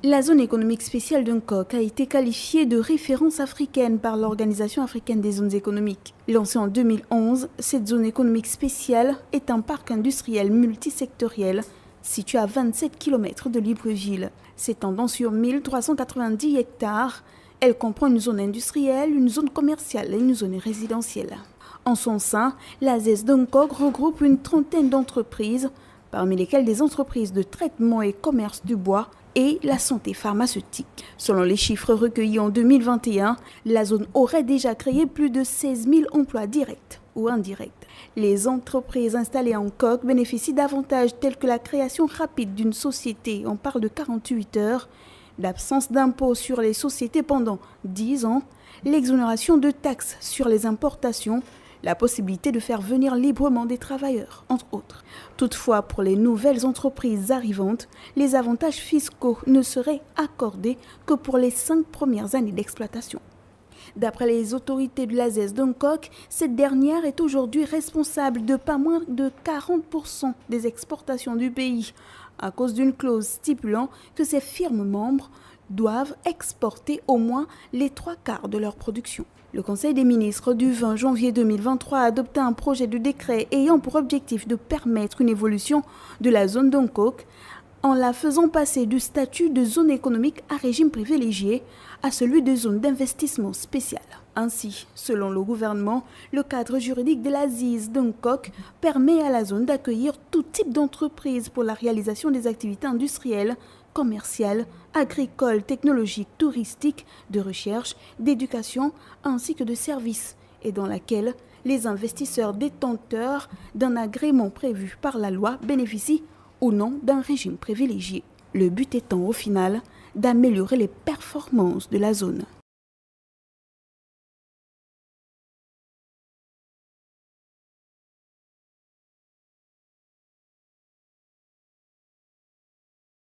La zone économique spéciale d'Ungkok a été qualifiée de référence africaine par l'Organisation africaine des zones économiques. Lancée en 2011, cette zone économique spéciale est un parc industriel multisectoriel situé à 27 km de Libreville. S'étendant sur 1390 hectares, elle comprend une zone industrielle, une zone commerciale et une zone résidentielle. En son sein, la ZES d'Ungkok regroupe une trentaine d'entreprises, parmi lesquelles des entreprises de traitement et commerce du bois et la santé pharmaceutique. Selon les chiffres recueillis en 2021, la zone aurait déjà créé plus de 16 000 emplois directs ou indirects. Les entreprises installées en Ngkok bénéficient d'avantages tels que la création rapide d'une société, on parle de 48 heures, l'absence d'impôt sur les sociétés pendant 10 ans, l'exonération de taxes sur les importations, la possibilité de faire venir librement des travailleurs, entre autres. Toutefois, pour les nouvelles entreprises arrivantes, les avantages fiscaux ne seraient accordés que pour les 5 premières années d'exploitation. D'après les autorités de la ZES d'Ungkok, cette dernière est aujourd'hui responsable de pas moins de 40% des exportations du pays, à cause d'une clause stipulant que ses firmes membres doivent exporter au moins les 3/4 de leur production. Le Conseil des ministres du 20 janvier 2023 a adopté un projet de décret ayant pour objectif de permettre une évolution de la zone d'Ungkok en la faisant passer du statut de zone économique à régime privilégié à celui de zone d'investissement spécial. Ainsi, selon le gouvernement, le cadre juridique de la ZIS d'Ungkok permet à la zone d'accueillir tout type d'entreprise pour la réalisation des activités industrielles, commerciales, agricoles, technologiques, touristiques, de recherche, d'éducation ainsi que de services, et dans laquelle les investisseurs détenteurs d'un agrément prévu par la loi bénéficient ou non d'un régime privilégié. Le but étant au final d'améliorer les performances de la zone.